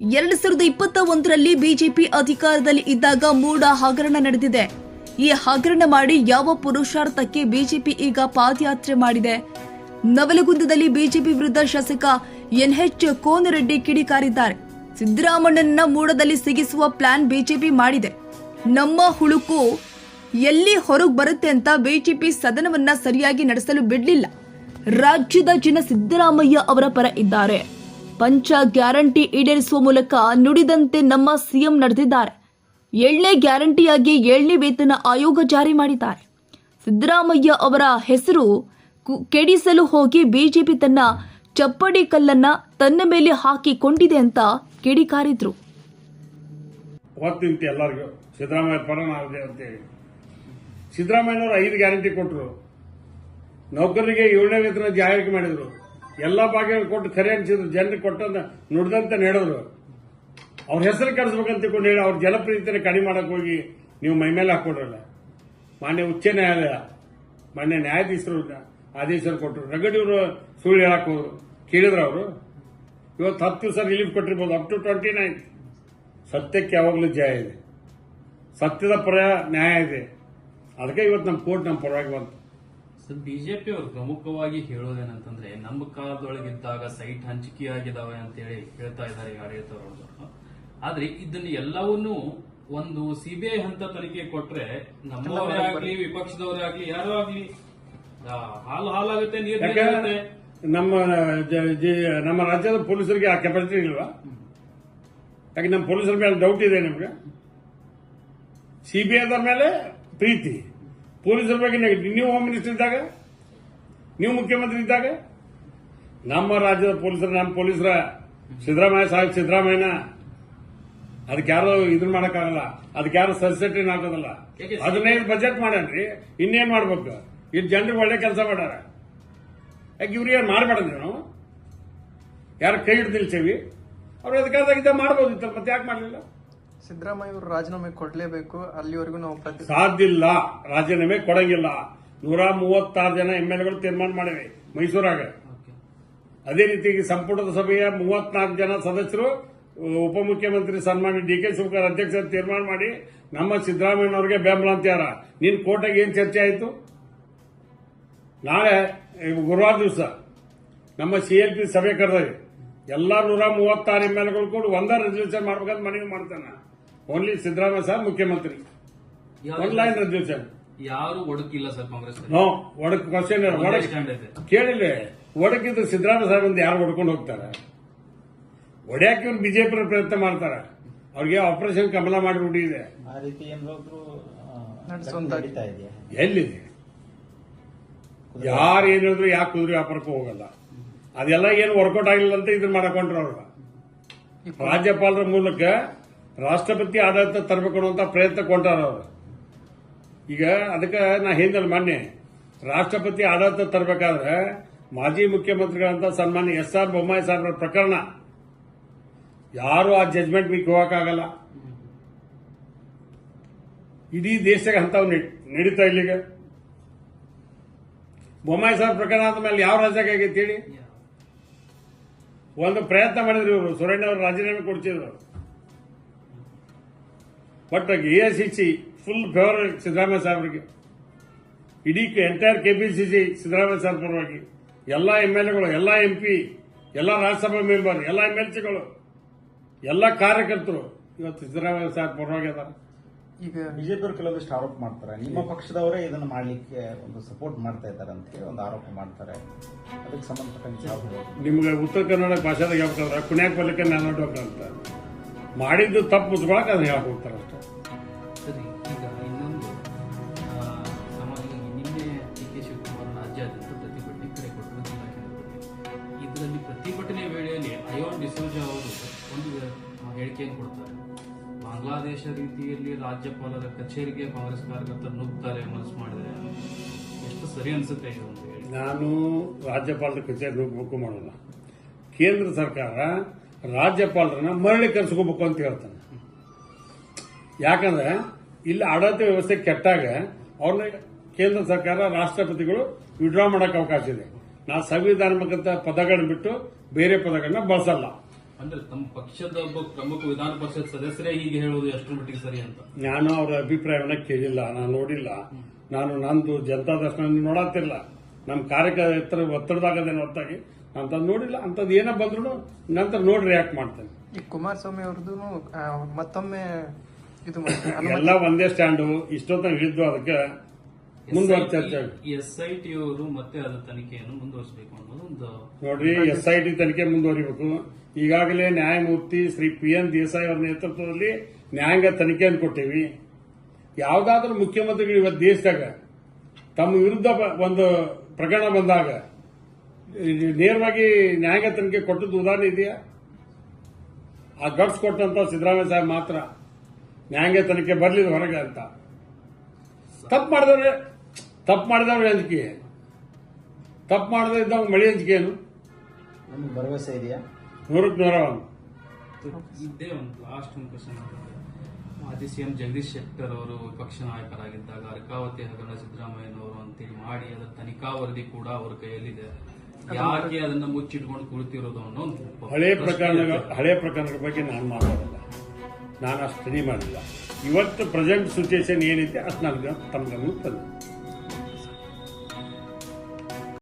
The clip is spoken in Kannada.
2021ರಲ್ಲಿ ಬಿಜೆಪಿ ಅಧಿಕಾರದಲ್ಲಿ ಇದ್ದಾಗ ಮೂಡ ಹಗರಣ ನಡೆದಿದೆ. ಈ ಹಗರಣ ಮಾಡಿ ಯಾವ ಪುರುಷಾರ್ಥಕ್ಕೆ ಬಿಜೆಪಿ ಈಗ ಪಾದಯಾತ್ರೆ ಮಾಡಿದೆ? ನವಲಗುಂದದಲ್ಲಿ ಬಿಜೆಪಿ ವಿರುದ್ಧ ಶಾಸಕ ಎನ್ಎಚ್ ಕೋನರೆಡ್ಡಿ ಕಿಡಿಕಾರಿದ್ದಾರೆ. ಸಿದ್ದರಾಮಯ್ಯನನ್ನ ಮೂಡದಲ್ಲಿ ಸಿಗಿಸುವ ಪ್ಲಾನ್ ಬಿಜೆಪಿ ಮಾಡಿದೆ. ನಮ್ಮ ಹುಳುಕು ಎಲ್ಲಿ ಹೊರಗೆ ಬರುತ್ತೆ ಅಂತ ಬಿಜೆಪಿ ಸದನವನ್ನ ಸರಿಯಾಗಿ ನಡೆಸಲು ಬಿಡಲಿಲ್ಲ. ರಾಜ್ಯದ ಜನ ಸಿದ್ದರಾಮಯ್ಯ ಅವರ ಪರ ಇದ್ದಾರೆ. ಪಂಚ ಗ್ಯಾರಂಟಿ ಈಡೇರಿಸುವ ಮೂಲಕ ನುಡಿದಂತೆ ನಮ್ಮ ಸಿಎಂ ನಡೆದಿದ್ದಾರೆ. 7ನೇ ಗ್ಯಾರಂಟಿಯಾಗಿ 7ನೇ ವೇತನ ಆಯೋಗ ಜಾರಿ ಮಾಡಿದ್ದಾರೆ. ಸಿದ್ದರಾಮಯ್ಯ ಅವರ ಹೆಸರು ಕೆಡಿಸಲು ಹೋಗಿ ಬಿಜೆಪಿ ತನ್ನ ಚಪ್ಪಡಿ ಕಲ್ಲನ್ನ ತನ್ನ ಮೇಲೆ ಹಾಕಿಕೊಂಡಿದೆ ಅಂತ ಕಿಡಿಕಾರಿದ್ರು. ಎಲ್ಲರಿಗೂ ಸಿದ್ದರಾಮಯ್ಯ ಪರ ಅಂತೇಳಿ ಸಿದ್ದರಾಮಯ್ಯನವರು 5 ಗ್ಯಾರಂಟಿ ಕೊಟ್ಟರು. ನೌಕರರಿಗೆ 7ನೇ ವೇತನ ಜಾರಿ ಮಾಡಿದ್ರು. ಎಲ್ಲಾ ಭಾಗ್ಯಗಳು ಕೊಟ್ಟು ಖರೆ ಅನಿಸಿದ್ರು. ಜನರಿಗೆ ಕೊಟ್ಟಂತ ನುಡಿದಂತೆ ನಡೆದ್ರು. ಅವ್ರ ಹೆಸರು ಕೆಡಿಸ್ಬೇಕಂತ ತಿಳ್ಕೊಂಡು ಹೇಳಿ ಅವ್ರ ಜನಪ್ರಿಯತೆ ಕಡಿಮೆ ಮಾಡಕ್ ಹೋಗಿ ನೀವು ಮೈಮೇಲೆ ಹಾಕೊಡ್ರಲ್ಲ. ಮಾನ್ಯ ಉಚ್ಚ ನ್ಯಾಯಾಲಯ ಮಾನ್ಯ ನ್ಯಾಯಾಧೀಶರು ಆದೇಶ ಕೊಟ್ಟರು. ರಗಡಿಯವರು ಸುಳ್ಳು ಹೇಳಕ್ ಹೋದ್ರು. ಕೇಳಿದ್ರು ಅವರು. ಇವತ್ತು 10 ದಿವಸ ರಿಲೀಫ್ ಕೊಟ್ಟಿರ್ಬೋದು, ಅಪ್ ಟು 29. ಸತ್ಯಕ್ಕೆ ಯಾವಾಗಲೂ ಜಯ ಇದೆ. ಸತ್ಯದ ಪರ ನ್ಯಾಯ ಇದೆ. ಅದಕ್ಕೆ ಇವತ್ತು ನಮ್ಮ ಕೋರ್ಟ್ ನಮ್ಮ ಪರವಾಗಿ ಬಂತು. ಬಿಜೆಪಿ ಅವರು ಪ್ರಮುಖವಾಗಿ ಹೇಳೋದೇನಂತಂದ್ರೆ ನಮ್ಮ ಕಾಲದೊಳಗಿದ್ದಾಗ ಸೈಟ್ ಹಂಚಿಕೆಯಾಗಿದ್ದಾವೆ ಅಂತೇಳಿ ಹೇಳ್ತಾ ಇದ್ದಾರೆ ಆಡಳಿತವರು. ಆದ್ರೆ ಇದನ್ನ ಎಲ್ಲವನ್ನೂ ಒಂದು ಸಿಬಿಐ ಹಂತ ತನಿಖೆ ಕೊಟ್ರೆ ನಮ್ಮವರೇ ಆಗ್ಲಿ ವಿಪಕ್ಷದವರೇ ಆಗ್ಲಿ ಯಾರೋ ಆಗ್ಲಿ ಹಾಲಾಗುತ್ತೆ, ನೀರು. ನಮ್ಮ ರಾಜ್ಯದ ಪೊಲೀಸರಿಗೆ ಆ ಕೆಪಾಸಿಟಿ ಇಲ್ವಾ? ಯಾಕೆ ನಮ್ಮ ಪೊಲೀಸರ ಮೇಲೆ ಡೌಟ್ ಇದೆ ನಿಮ್ಗೆ? ಸಿಬಿಐದ ಮೇಲೆ ಪ್ರೀತಿ, ಪೊಲೀಸರ ಬಗ್ಗೆ ನೆಗೆಟಿವ್. ನೀವು ಹೋಮ್ ಮಿನಿಸ್ಟರ್ ಇದ್ದಾಗ, ನೀವು ಮುಖ್ಯಮಂತ್ರಿ ಇದ್ದಾಗ ನಮ್ಮ ರಾಜ್ಯದ ಪೊಲೀಸರು, ನಮ್ಮ ಪೊಲೀಸರ ಸಿದ್ದರಾಮಯ್ಯನ ಅದಕ್ಕೆ ಯಾರು ಇದನ್ನ ಮಾಡಕ್ಕಾಗಲ್ಲ. ಅದಕ್ಕೆ ಯಾರು ಸಬ್ಸಿಡಿ ಹಾಕೋದಲ್ಲ. 15 ಬಜೆಟ್ ಮಾಡನ್ರಿ, ಇನ್ನೇನ್ ಮಾಡ್ಬೇಕು? ಇದು ಜನರಿಗೆ ಒಳ್ಳೆ ಕೆಲಸ ಮಾಡ್ಯಾರ. ಯಾಕೆ ಇವ್ರಿಗೆ ಮಾಡಬೇಡಂದ್ರಿ ನಾವು? ಯಾರು ಕೈ ಹಿಡಿದು ನಿಲ್ಸೇವಿ? ಅವ್ರು ಅದಕ್ಕಾದಾಗ ಮಾಡಬಹುದಿತ್ತು, ಮತ್ತೆ ಯಾಕೆ ಮಾಡಲಿಲ್ಲ? ಸಿದ್ದರಾಮಯ್ಯ ಅವರು ರಾಜೀನಾಮೆ ಕೊಡಲೇಬೇಕು. ಅಲ್ಲಿವರೆಗೂ ನಾವು ಸಾಧ್ಯ ಇಲ್ಲ, ರಾಜೀನಾಮೆ ಕೊಡಂಗಿಲ್ಲ. 136 ಜನ ಎಂಎಲ್ಎಗಳು ತೀರ್ಮಾನ ಮಾಡಿವೆ ಮೈಸೂರಾಗ. ಅದೇ ರೀತಿ ಸಂಪುಟದ ಸಭೆಯ 34 ಜನ ಸದಸ್ಯರು ಉಪಮುಖ್ಯಮಂತ್ರಿ ಸನ್ಮಾನ್ಯ ಡಿಕೆ ಶಿವಕುಮಾರ್ ಅಧ್ಯಕ್ಷ ತೀರ್ಮಾನ ಮಾಡಿ ನಮ್ಮ ಸಿದ್ದರಾಮಯ್ಯನವರಿಗೆ ಬೆಂಬಲ ಅಂತಾರ. ನಿನ್ ಕೋರ್ಟಾಗ ಏನ್ ಚರ್ಚೆ ಆಯಿತು? ನಾಳೆ ಗುರುವಾರ ದಿವಸ ನಮ್ಮ ಸಿಎಲ್ಪಿ ಸಭೆ ಕರೆದಾಗ ಎಲ್ಲಾ 136 ಎಂಎಲ್ಎಗಳು ಕೂಡ ಒಂದೇ ರೆಸಲ್ಯೂಷನ್ ಮಾಡ್ಬೇಕಂತ ಮನವಿ ಮಾಡ್ತಾನೆ. ಓನ್ಲಿ ಸಿದ್ದರಾಮಯ್ಯ ಸರ್ ಮುಖ್ಯಮಂತ್ರಿ, ಆನ್ಲೈನ್ ರೆಸಲ್ಯೂಷನ್. ಯಾರು ಒಡಕಿಲ್ಲ ಸರ್ ಕಾಂಗ್ರೆಸ್? ನೋ ಒಡಕ್ ಕ್ವಶನ್ ಕೇಳಿಲ್ಲ. ಒಡಕಿದ್ದು ಸಿದ್ದರಾಮಯ್ಯ ಸಾಹೇಬ್ ಒಂದು ಯಾರು ಹೊಡ್ಕೊಂಡು ಹೋಗ್ತಾರೆ? ಒಡ್ಯಾಕೆ ಇವ್ರು ಬಿಜೆಪಿ ಪ್ರಯತ್ನ ಮಾಡ್ತಾರೆ. ಅವ್ರಿಗೆ ಆಪರೇಷನ್ ಕಮಲ ಮಾಡಿಬಿಟ್ಟಿದೆ. ಎಲ್ಲಿದೆ? ಯಾರು ಏನ್ ಹೇಳಿದ್ರು ಯಾಕೆ ಕುದುರೆ ವ್ಯಾಪಾರಕ್ಕೂ ಹೋಗಲ್ಲ. ಅದೆಲ್ಲ ಏನು ವರ್ಕೌಟ್ ಆಗಿಲ್ಲ ಅಂತ ಇದನ್ನ ಮಾಡಕೊಂಡ್ರು ಅವ್ರು. ರಾಜ್ಯಪಾಲರ ಮೂಲಕ ರಾಷ್ಟ್ರಪತಿ ಆಡಳಿತ ತರಬೇಕು ಅನ್ನುವಂತ ಪ್ರಯತ್ನ ಕೊಂಟಾರ ಅವರು. ಈಗ ಅದಕ್ಕೆ ನಾ ಹಿಂದಲ್ಲ ಮೊನ್ನೆ ರಾಷ್ಟ್ರಪತಿ ಆಡಳಿತ ತರಬೇಕಾದ್ರೆ ಮಾಜಿ ಮುಖ್ಯಮಂತ್ರಿಗಳಂತ ಸನ್ಮಾನ್ಯ SR ಬೊಮ್ಮಾಯಿ ಸಾಹೇಬ್ರ ಪ್ರಕರಣ ಯಾರು ಆ ಜಜ್ಮೆಂಟ್ ಮಿಕ್ ಹೋಗಕ್ಕಾಗಲ್ಲ. ಇಡೀ ದೇಶದಾಗ ಅಂತವ್ ನಡೀತಾ ಇಲ್ಲಿಗ. ಬೊಮ್ಮಾಯಿ ಸಾಹೇಬ್ ಪ್ರಕರಣ ಆದ ಮೇಲೆ ಯಾವ ರಾಜ್ಯಕ್ಕೆ ಆಗೈತಿ ಹೇಳಿ? ಒಂದು ಪ್ರಯತ್ನ ಮಾಡಿದ್ರು ಇವರು, ಸೊರೇನ್ ಅವರು ರಾಜೀನಾಮೆ ಕೊಡ್ತಿದ್ರು. But AICC full favour Siddaramaiah ಸಾಹೇಬ್ರಿಗೆ. ಇಡೀ ಎಂಟೈರ್ KPCC ಸಿದ್ದರಾಮಯ್ಯ ಸಾಹೇಬ್ ಪರವಾಗಿ. ಎಲ್ಲಾ ಎಂಎಲ್ಎಗಳು, ಎಲ್ಲಾ MP, ಎಲ್ಲಾ ರಾಜ್ಯಸಭಾ ಮೆಂಬರ್, ಎಲ್ಲಾ MLCಗಳು, ಎಲ್ಲಾ ಕಾರ್ಯಕರ್ತರು ಇವತ್ತು ಸಿದ್ದರಾಮಯ್ಯ ಸಾಹೇಬ್ ಪರವಾಗಿ ಅದಾರ. ಈಗ ಬಿಜೆಪಿಯವರು ಕೆಲವೊಂದಿಷ್ಟು ಆರೋಪ ಮಾಡ್ತಾರೆ. ನಿಮ್ಮ ಪಕ್ಷದವರೇ ಇದನ್ನು ಮಾಡಲಿಕ್ಕೆ ಒಂದು ಸಪೋರ್ಟ್ ಮಾಡ್ತಾ ಇದ್ದಾರೆ ಅಂತ ಹೇಳಿ ಒಂದು ಆರೋಪ ಮಾಡ್ತಾರೆ. ಅದಕ್ಕೆ ಸಂಬಂಧಪಟ್ಟಂತೆ ನಿಮ್ಗೆ ಉತ್ತರ ಕನ್ನಡ ಭಾಷೆದಾಗ ಹೇಳ್ತಾರೆ ಕುಣ್ಯಾಕ್ ಬರ್ಲಿಕ್ಕೆ ನಾನು ಅಂತ ಮಾಡಿದ್ದು ತಪ್ಪು ಮುಚ್ಕೊಳಕ್ ಅದನ್ನ ಹೇಳಕ್ ಹೋಗ್ತಾರೆ ಅಷ್ಟೇ. ಸರಿ, ಈಗ ಇನ್ನೊಂದು ನಿನ್ನೆ ಡಿಕೆ ಶಿವಕುಮಾರ್ ರಾಜ್ಯಾದ್ಯಂತ ಪ್ರತಿಭಟನೆ ಕರೆ ಕೊಟ್ಟರು ಜಿಲ್ಲಾಡಳಿತದಲ್ಲಿ. ಇದರಲ್ಲಿ ಪ್ರತಿಭಟನೆ ವೇಳೆಯಲ್ಲಿ ಅಯೋನ್ ಡಿಸೋಜ ಅವರು ಒಂದು ಹೇಳಿಕೆಯನ್ನು ಕೊಡ್ತಾರೆ. ಬಾಂಗ್ಲಾದೇಶ ರೀತಿಯಲ್ಲಿ ರಾಜ್ಯಪಾಲರ ಕಚೇರಿಗೆ ಕಾಂಗ್ರೆಸ್ ಕಾರ್ಯಕರ್ತರು ನುಗ್ತಾರೆ ಮನಸ್ಸು ಮಾಡಿದ್ರೆ ಎಷ್ಟು ಸರಿ ಅನ್ಸುತ್ತೆ ಇದು ಅಂತ ಹೇಳಿ. ನಾನು ರಾಜ್ಯಪಾಲರ ಕಚೇರಿ ನುಗ್ಗಬೇಕು ಮಾಡೋಲ್ಲ. ಕೇಂದ್ರ ಸರ್ಕಾರ ರಾಜ್ಯಪಾಲರನ್ನ ಮರಳಿ ಕರೆಸ್ಕೋಬೇಕು ಅಂತ ಹೇಳ್ತಾನೆ. ಯಾಕಂದ್ರೆ ಇಲ್ಲಿ ಆಡಳಿತ ವ್ಯವಸ್ಥೆ ಕೆಟ್ಟಾಗ ಅವ್ರನ್ನ ಕೇಂದ್ರ ಸರ್ಕಾರ ರಾಷ್ಟ್ರಪತಿಗಳು ವಿಡ್ರಾ ಮಾಡಕ್ಕೆ ಅವಕಾಶ ಇದೆ. ನಾವು ಸಂವಿಧಾನದ ಪದಗಳನ್ನ ಬಿಟ್ಟು ಬೇರೆ ಪದಗಳನ್ನ ಬಳಸಲ್ಲ. ಅಂದ್ರೆ ತಮ್ಮ ಪಕ್ಷದ ಒಬ್ಬ ಪ್ರಮುಖ ವಿಧಾನ ಪರಿಷತ್ ಸದಸ್ಯರೇ ಹೀಗೆ ಹೇಳುವುದು ಎಷ್ಟರ ಮಟ್ಟಿಗೆ ಸರಿ ಅಂತ? ನಾನು ಅವರ ಅಭಿಪ್ರಾಯವನ್ನ ಕೇಳಿಲ್ಲ, ನಾನು ನೋಡಿಲ್ಲ. ನಾನು ನಂದು ಜನತಾ ದರ್ಶನ ನೋಡತ್ತಿಲ್ಲ, ನಮ್ಮ ಕಾರ್ಯಕರ್ತರ ಒತ್ತಡದಾಗದೇನು ಹೊತ್ತಾಗಿ ಅಂತದ್ ನೋಡಿಲ್ಲ. ಅಂತದ್ ಏನ ಬಂದ್ರು ನಂತರ ನೋಡಿ ರಿಯಾಕ್ಟ್ ಮಾಡ್ತೇನೆ. ಈ ಕುಮಾರಸ್ವಾಮಿ ಅವ್ರದ್ದು ಮತ್ತೊಮ್ಮೆ ಇದು ಎಲ್ಲ ಒಂದೇ ಸ್ಟ್ಯಾಂಡು, ಇಷ್ಟೊತ್ತ ಹಿಡಿದು ಅದಕ್ಕೆ ಮುಂದುವರೆದ ಚರ್ಚೆ. SIT ಅವರು ಮತ್ತೆ ಅದರ ತನಿಖೆಯನ್ನು ಮುಂದುವರಿಸಬೇಕು ಅನ್ನೋದು ಒಂದು ನೋಡ್ರಿ, SIT ತನಿಖೆ ಮುಂದುವರಿಬೇಕು. ಈಗಾಗಲೇ ನ್ಯಾಯಮೂರ್ತಿ ಶ್ರೀ PN ದೇಸಾಯಿ ಅವರ ನೇತೃತ್ವದಲ್ಲಿ ನ್ಯಾಯಾಂಗ ತನಿಖೆಯನ್ನು ಕೊಟ್ಟೇವಿ. ಯಾವುದಾದ್ರೂ ಮುಖ್ಯಮಂತ್ರಿಗಳು ಇವತ್ತು ದೇಶದಾಗ ತಮ್ಮ ವಿರುದ್ಧ ಒಂದು ಪ್ರಕರಣ ಬಂದಾಗ ನೇರವಾಗಿ ನ್ಯಾಯಾಂಗ ತನಿಖೆ ಕೊಟ್ಟದ್ದು ಉದಾಹರಣೆ ಇದೆಯಾ? ಆ ಗಟ್ಸ್ ಕೊಟ್ಟಂತ ಸಿದ್ದರಾಮಯ್ಯ ಸಾಹೇಬ್ ಮಾತ್ರ ನ್ಯಾಯಾಂಗ ತನಿಖೆ ಬರ್ಲಿಲ್ಲ ಹೊರಗೆ ಅಂತ. ತಪ್ಪು ಮಾಡಿದವ್ರೆ ಅಂಜಿಕೆ, ತಪ್ಪು ಮಾಡದೇ ಇದ್ದವ್ ಮಳಿ ಅಂಜಿಕೆ ಏನು? ನಿಮ್ಗೆ ಭರವಸೆ ಇದೆಯಾ? 100ಕ್ಕೆ 100. ಇದೇ ಒಂದು ಲಾಸ್ಟ್ ಒಂದು ಕ್ವಶನ್. ಮಾಜಿ CM ಜಗದೀಶ್ ಶೆಟ್ಟರ್ ಅವರು ವಿಪಕ್ಷ ನಾಯಕರಾಗಿದ್ದಾಗ ಅರ್ಕಾವತಿ ಹಗರಣ ಸಿದ್ದರಾಮಯ್ಯನವರು ಅಂತೇಳಿ ಮಾಡಿ ಅದರ ತನಿಖಾ ವರದಿ ಕೂಡ ಅವರ ಕೈಯಲ್ಲಿದೆ. ಯಾಕೆ ಅದನ್ನ ಮುಚ್ಚಿಟ್ಕೊಂಡು ಕುಳಿತಿರೋದು ಅನ್ನೋ ಹಳೆ ಪ್ರಕರಣಗಳ ಬಗ್ಗೆ ನಾನು ಮಾತಾಡಲ್ಲ, ನಾನು ಅಷ್ಟು ಸ್ಟಡಿ ಮಾಡಿಲ್ಲ. ಇವತ್ತು ಪ್ರೆಸೆಂಟ್ ಸಿಚುಯೇಷನ್ ಏನಿದೆ ಅಷ್ಟು ನನಗೆ ತಮ್ಮ ಗಮನಕ್ಕೆ ತಂದೆ.